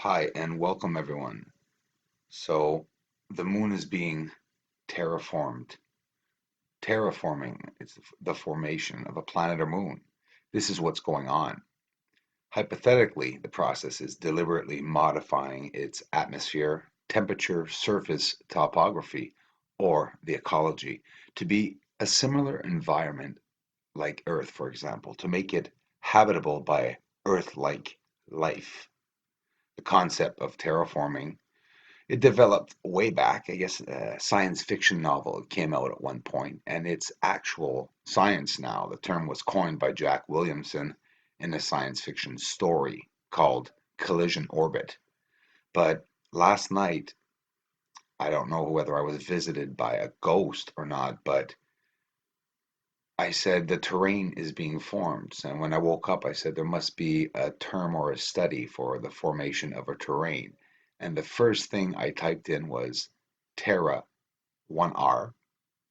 Hi, and welcome everyone. So, the moon is being terraformed. Terraforming is the formation of a planet or moon. This is what's going on. Hypothetically, the process is deliberately modifying its atmosphere, temperature, surface topography, or the ecology to be a similar environment like Earth, for example, to make it habitable by Earth-like life. The concept of terraforming, it developed way back, I guess, a science fiction novel. It came out at one point, and it's actual science now. The term was coined by Jack Williamson in a science fiction story called Collision Orbit. But last night, I don't know whether I was visited by a ghost or not, but I said the terrain is being formed. And when I woke up, I said there must be a term or a study for the formation of a terrain. And the first thing I typed in was Terra, one R,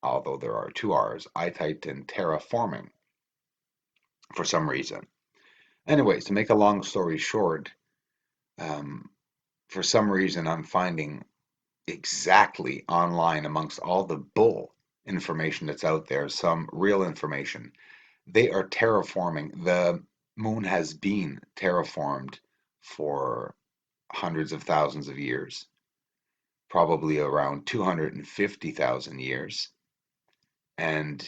although there are two R's. I typed in terraforming for some reason. Anyways, to make a long story short, um, for some reason I'm finding exactly online amongst all the bull information that's out there, some real information. They are terraforming. The moon has been terraformed for hundreds of thousands of years, probably around 250,000 years. And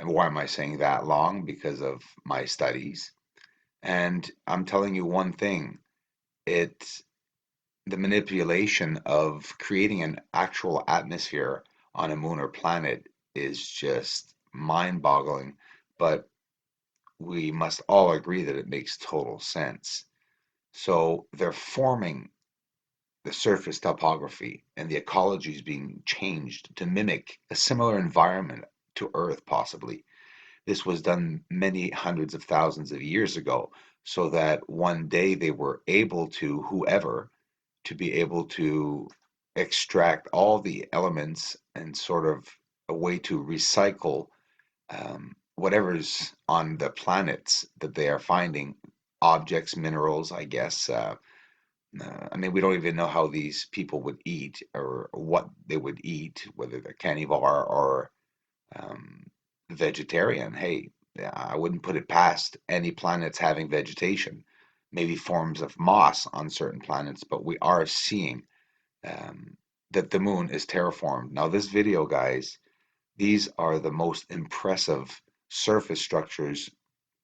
why am I saying that long? Because of my studies. And I'm telling you one thing, it's the manipulation of creating an actual atmosphere on a moon or planet is just mind-boggling. But we must all agree that it makes total sense. So they're forming the surface topography and the ecology is being changed to mimic a similar environment to Earth, possibly. This was done many hundreds of thousands of years ago, so that one day they were able to, whoever, to be able to extract all the elements and sort of a way to recycle whatever's on the planets that they are finding, objects, minerals, I guess. I mean, we don't even know how these people would eat or what they would eat, whether they're carnivore or um, vegetarian. Hey, yeah, I wouldn't put it past any planets having vegetation, maybe forms of moss on certain planets, but we are seeing um, that the moon is terraformed. Now, this video, guys, these are the most impressive surface structures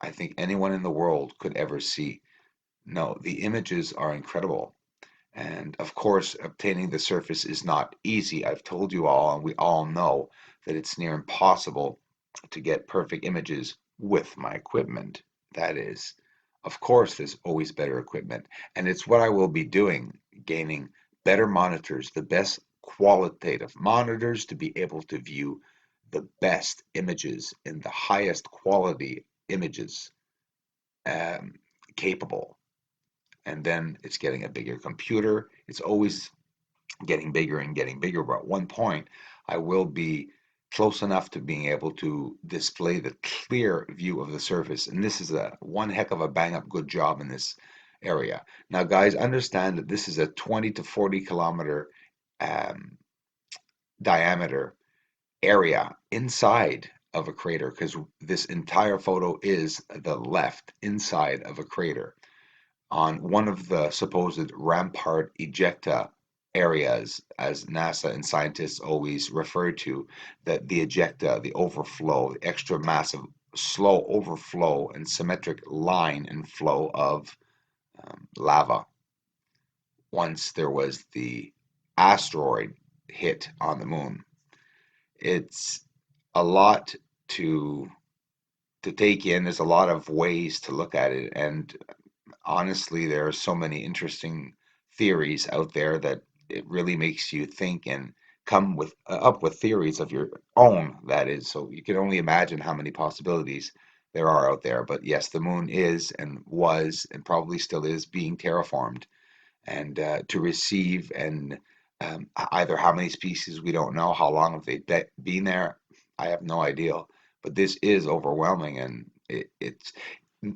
I think anyone in the world could ever see. No, the images are incredible. And of course, obtaining the surface is not easy. I've told you all, and we all know that it's near impossible to get perfect images with my equipment. That is, of course, there's always better equipment. And it's what I will be doing, gaining better monitors, the best qualitative monitors to be able to view the best images in the highest quality images um, capable. And then it's getting a bigger computer. It's always getting bigger and getting bigger. But at one point, I will be close enough to being able to display the clear view of the surface. And this is a one heck of a bang up good job in this area. Now, guys, understand that this is a 20 to 40 kilometer um, diameter area inside of a crater because this entire photo is the left inside of a crater on one of the supposed rampart ejecta areas, as NASA and scientists always refer to, that the ejecta, the overflow, the extra massive, slow overflow and symmetric line and flow of lava. Once there was the asteroid hit on the moon, it's a lot to to take in. There's a lot of ways to look at it, and honestly, there are so many interesting theories out there that it really makes you think and come with up with theories of your own, that is. So you can only imagine how many possibilities there are out there. But yes, the moon is and was and probably still is being terraformed, and to receive and either how many species we don't know, how long have they been there, I have no idea. But this is overwhelming, and it's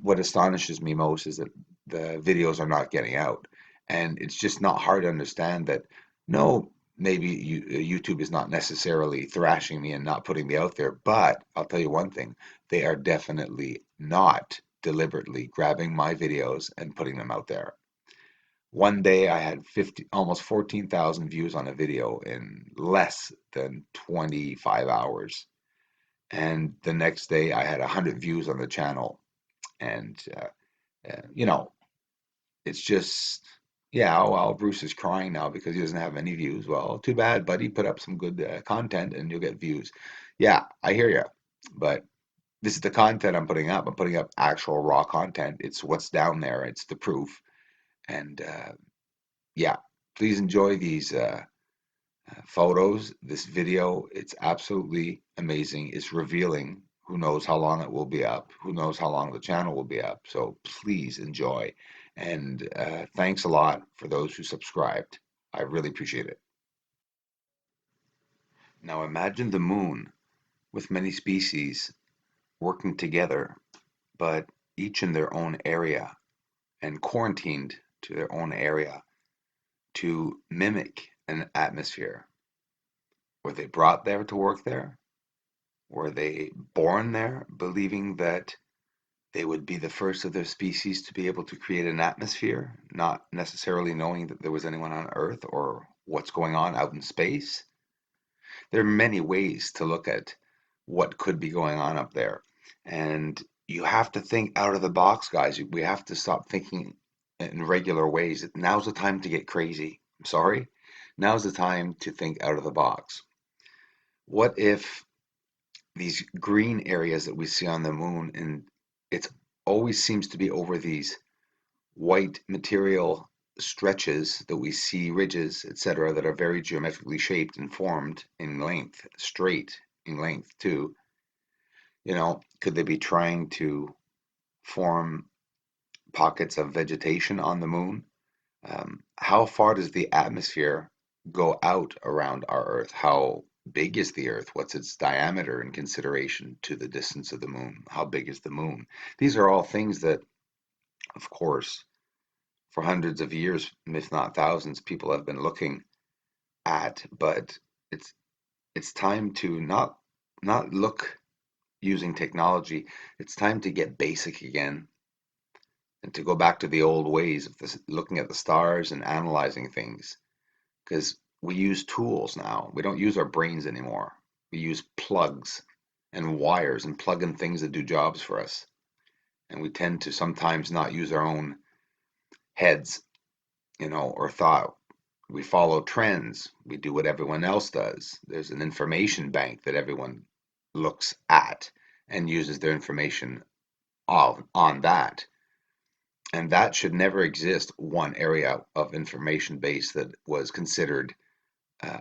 what astonishes me most is that the videos are not getting out, and it's just not hard to understand that. No, maybe YouTube is not necessarily thrashing me and not putting me out there, but I'll tell you one thing: they are definitely not deliberately grabbing my videos and putting them out there. One day I had 50, almost 14,000 views on a video in less than 25 hours. And the next day I had 100 views on the channel. And, you know, it's just, yeah, oh, well, Bruce is crying now because he doesn't have any views. Well, too bad, buddy. Put up some good content and you'll get views. Yeah, I hear you. But this is the content I'm putting up. I'm putting up actual raw content. It's what's down there, it's the proof. And, yeah, please enjoy these photos, this video. It's absolutely amazing. It's revealing. Who knows how long it will be up? Who knows how long the channel will be up? So please enjoy. And thanks a lot for those who subscribed. I really appreciate it. Now imagine the moon with many species working together, but each in their own area and quarantined to their own area to mimic an atmosphere. Were they brought there to work there? Were they born there believing that they would be the first of their species to be able to create an atmosphere, not necessarily knowing that there was anyone on Earth or what's going on out in space? There are many ways to look at what could be going on up there. And you have to think out of the box, guys. We have to stop thinking in regular ways. Now's the time to get crazy. I'm sorry. Now's the time to think out of the box. What if these green areas that we see on the moon, and it always seems to be over these white material stretches that we see, ridges, etc., that are very geometrically shaped and formed in length, straight in length too. Could they be trying to form pockets of vegetation on the moon? How far does the atmosphere go out around our Earth? How big is the Earth? What's its diameter in consideration to the distance of the moon? How big is the moon? These are all things that, of course, for hundreds of years, if not thousands, people have been looking at. But it's it's time to not look using technology. It's time to get basic again and to go back to the old ways of this, looking at the stars and analyzing things. Because we use tools now. We don't use our brains anymore. We use plugs and wires and plug in things that do jobs for us. And we tend to sometimes not use our own heads, or thought. We follow trends. We do what everyone else does. There's an information bank that everyone looks at and uses their information on that. And that should never exist, one area of information base that was considered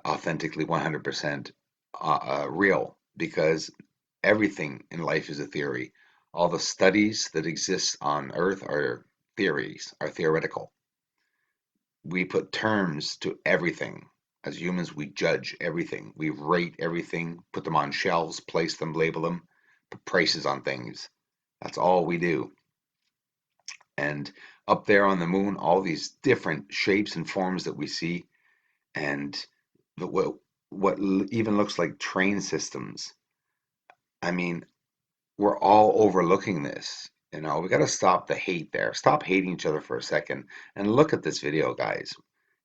authentically 100% real, because everything in life is a theory. All the studies that exist on Earth are theories, are theoretical. We put terms to everything. As humans, we judge everything. We rate everything, put them on shelves, place them, label them, put prices on things. That's all we do. And up there on the moon, all these different shapes and forms that we see, and what even looks like train systems. I mean, we're all overlooking this. We got to stop the hate there. Stop hating each other for a second and look at this video, guys.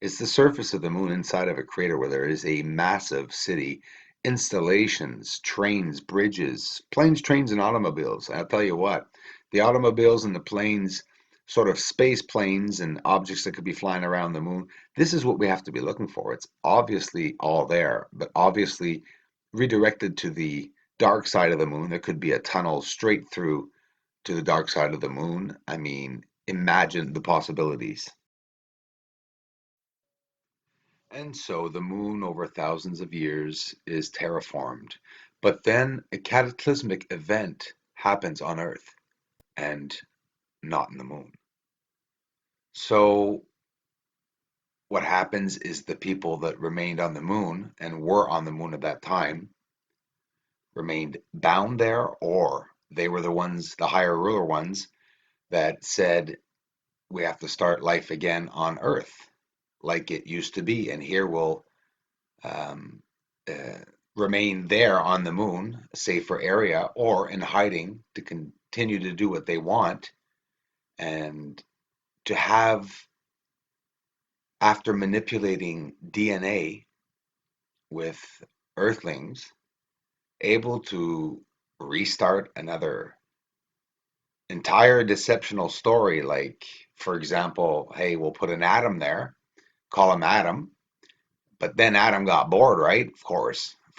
It's the surface of the moon inside of a crater where there is a massive city, installations, trains, bridges, planes, trains, and automobiles. And I'll tell you what, the automobiles and the planes, sort of space planes and objects that could be flying around the moon, this is what we have to be looking for. It's obviously all there, but obviously redirected to the dark side of the moon. There could be a tunnel straight through to the dark side of the moon. I mean, imagine the possibilities. And so the moon over thousands of years is terraformed. But then a cataclysmic event happens on Earth and not in the moon. So what happens is the people that remained on the moon and were on the moon at that time remained bound there, or they were the ones, the higher ruler ones, that said, we have to start life again on Earth like it used to be. And here we'll um, uh, remain there on the moon, a safer area, or in hiding to continue to do what they want and to have, after manipulating DNA with Earthlings, able to restart another entire deceptional story. Like, for example, hey, we'll put an Adam there, call him Adam, but then Adam got bored, right? Of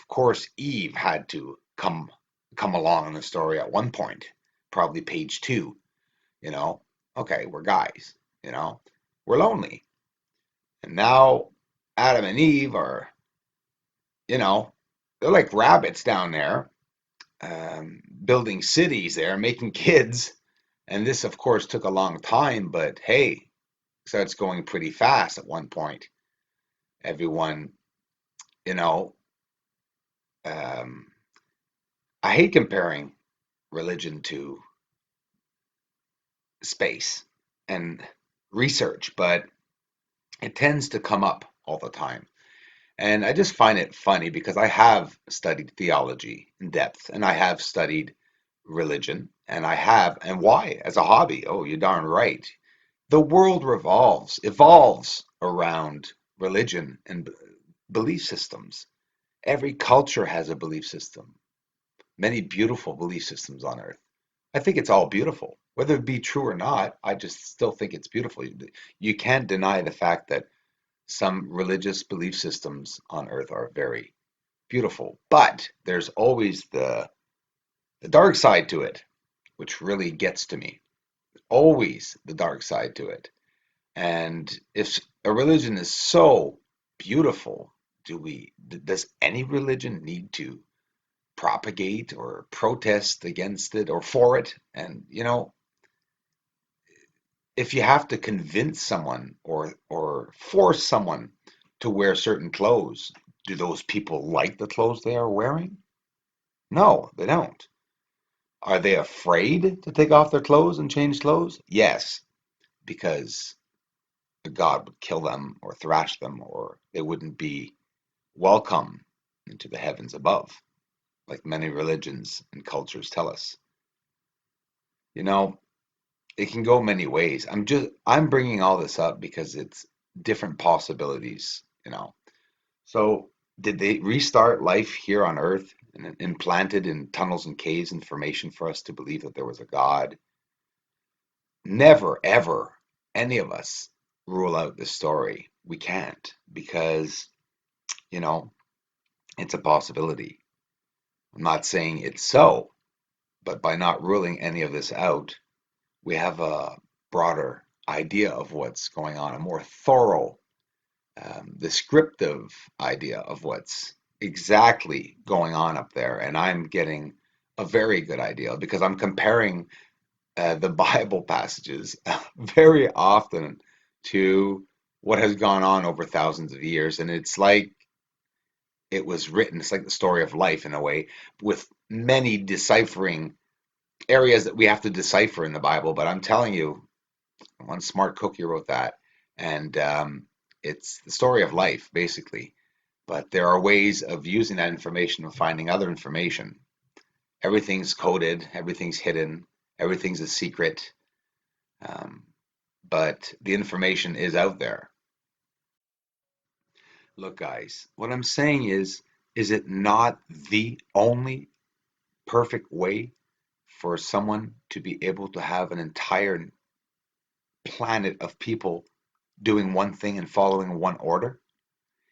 course, Eve had to come along in the story at one point, probably page two. You know, okay, we're guys. You know, we're lonely, and now Adam and Eve are, you know, they're like rabbits down there, building cities there, making kids. And this, of course, took a long time, but hey, so it's going pretty fast at one point. Everyone, you know, um, I hate comparing religion to space and research, but it tends to come up all the time. And I just find it funny because I have studied theology in depth and I have studied religion and I have, and why? As a hobby. Oh, you're darn right. The world evolves around religion and belief systems. Every culture has a belief system, many beautiful belief systems on earth. I think it's all beautiful. Whether it be true or not, I just still think it's beautiful. You can't deny the fact that some religious belief systems on earth are very beautiful, but there's always the dark side to it, which really gets to me. Always the dark side to it. And if a religion is so beautiful, does any religion need to propagate or protest against it or for it? And if you have to convince someone or force someone to wear certain clothes, do those people like the clothes they are wearing? No, they don't. Are they afraid to take off their clothes and change clothes? Yes, because God would kill them or thrash them, or they wouldn't be welcome into the heavens above, like many religions and cultures tell us. You know, it can go many ways. I'm bringing all this up because it's different possibilities. So, did they restart life here on Earth and implanted in tunnels and caves information for us to believe that there was a God? Never, ever, any of us rule out this story. We can't because, you know, it's a possibility. I'm not saying it's so, but by not ruling any of this out, we have a broader idea of what's going on, a more thorough, descriptive idea of what's exactly going on up there. And I'm getting a very good idea because I'm comparing the Bible passages very often to what has gone on over thousands of years. And it's like it was written, it's like the story of life in a way, with many deciphering areas that we have to decipher in the Bible. But I'm telling you, one smart cookie wrote that. And it's the story of life, basically. But there are ways of using that information and finding other information. Everything's coded, everything's hidden, everything's a secret. Um, but the information is out there. Look, guys, what I'm saying is it not the only perfect way for someone to be able to have an entire planet of people doing one thing and following one order?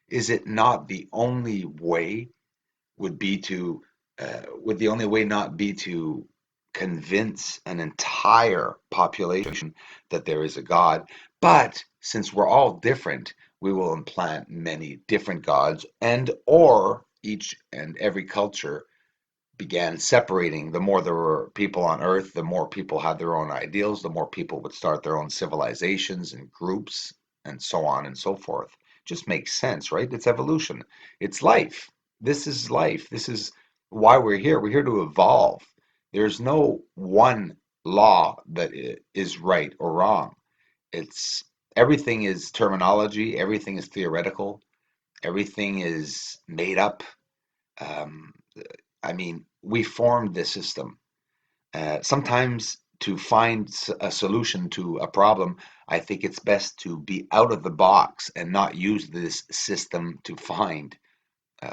Is it not the only way would be to, would the only way not be to convince an entire population that there is a God. But since we're all different, we will implant many different gods, and or each and every culture began separating. The more there were people on Earth, the more people had their own ideals, the more people would start their own civilizations and groups, and so on and so forth. Just makes sense, right? It's evolution. It's life. This is life. This is why we're here. We're here to evolve. There's no one law that is right or wrong. It's everything is terminology, everything is theoretical, everything is made up. Um, I mean, we formed this system. Sometimes to find a solution to a problem, I think it's best to be out of the box and not use this system to find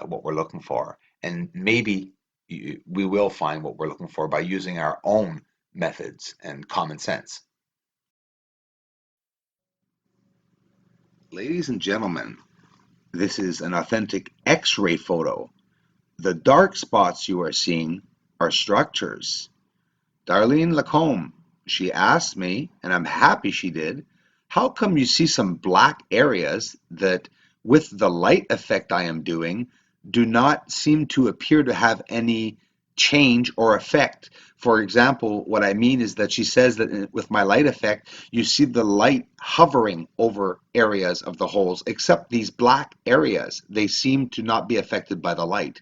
what we're looking for. And maybe we will find what we're looking for by using our own methods and common sense. Ladies and gentlemen, this is an authentic X-ray photo. The dark spots you are seeing are structures. Darlene Lacombe, she asked me, and I'm happy she did, how come you see some black areas that, with the light effect I am doing, do not seem to appear to have any change or effect? For example, what I mean is that she says that with my light effect, you see the light hovering over areas of the holes, except these black areas. They seem to not be affected by the light.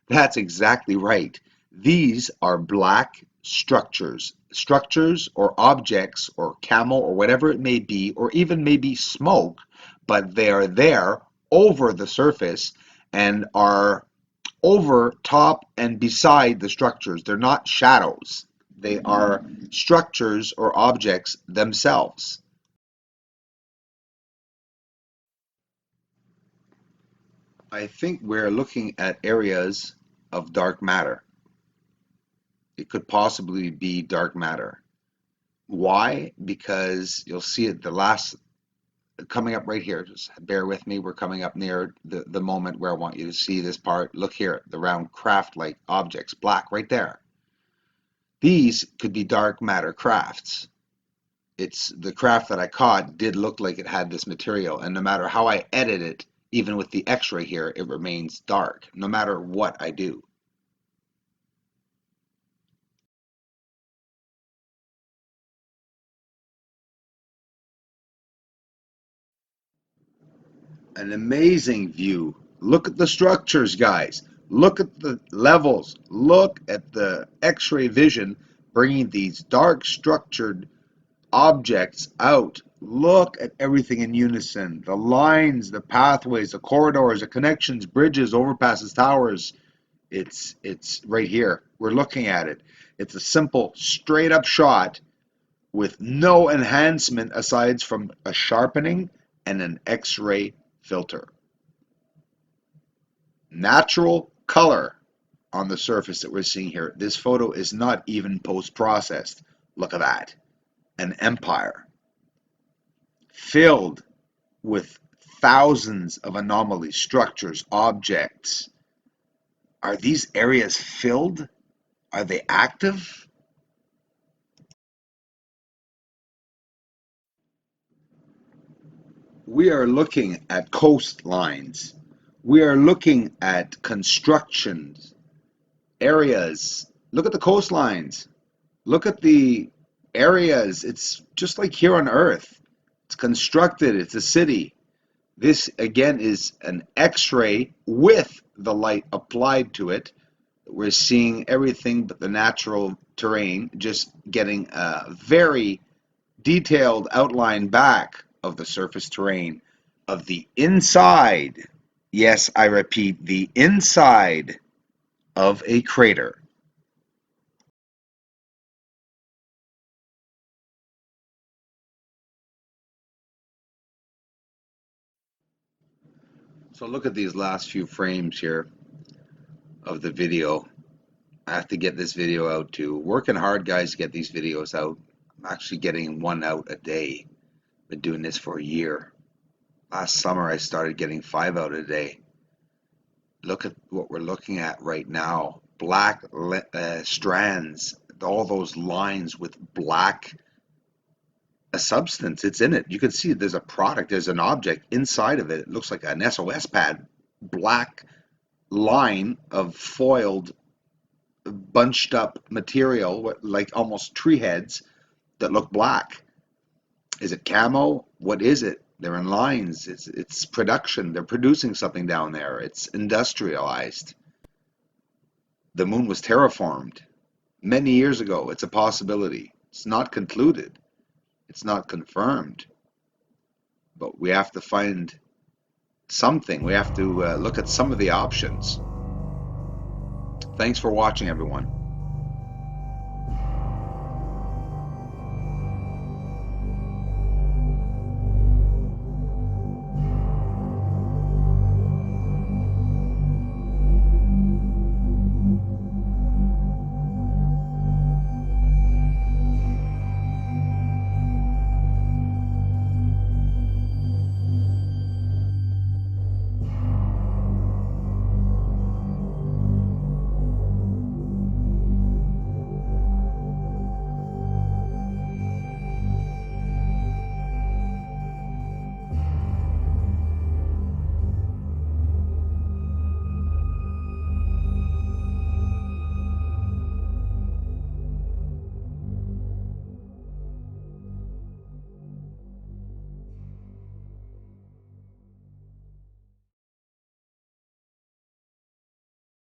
That's exactly right. These are black structures. Structures or objects or camel or whatever it may be, or even maybe smoke, but they are there over the surface and are over top and beside the structures. They're not shadows. They are structures or objects themselves. I think we're looking at areas of dark matter. It could possibly be dark matter. Why? Because you'll see it the last coming up right here. Just bear with me. We're coming up near the moment where I want you to see this part. Look here, the round craft-like objects, black right there. These could be dark matter crafts. It's the craft that I caught did look like it had this material, and no matter how I edit it, even with the X-ray here, it remains dark, no matter what I do. An amazing view. Look at the structures, guys. Look at the levels. Look at the X-ray vision bringing these dark structured objects out. Look at everything in unison. The lines, the pathways, the corridors, the connections, bridges, overpasses, towers. It's right here. We're looking at it. It's a simple straight up shot with no enhancement aside from a sharpening and an X-ray filter. Natural color on the surface that we're seeing here. This photo is not even post-processed. Look at that. An empire filled with thousands of anomalies, structures, objects. Are these areas filled? Are they active? We are looking at coastlines. We are looking at constructions, areas. Look at the coastlines. Look at the areas. It's just like here on Earth. It's constructed. It's a city. This again is an X-ray with the light applied to it. We're seeing everything but the natural terrain, just getting a very detailed outline back of the surface terrain of the inside. Yes, I repeat, the inside of a crater. So look at these last few frames here of the video. I have to get this video out too. Working hard, guys, to get these videos out. I'm actually getting one out a day. Been doing this for a year. Last summer, I started getting 5 out a day. Look at what we're looking at right now. Black strands. all those lines with black a substance. It's in it. You can see there's a product, there's an object inside of it. It looks like an SOS pad, black line of foiled, bunched up material, like almost tree heads that look black. Is it camo? What is it? They're in lines. It's production. They're producing something down there. It's industrialized. The moon was terraformed many years ago. It's a possibility. It's not concluded. It's not confirmed. But we have to find something. We have to look at some of the options. Thanks for watching, everyone.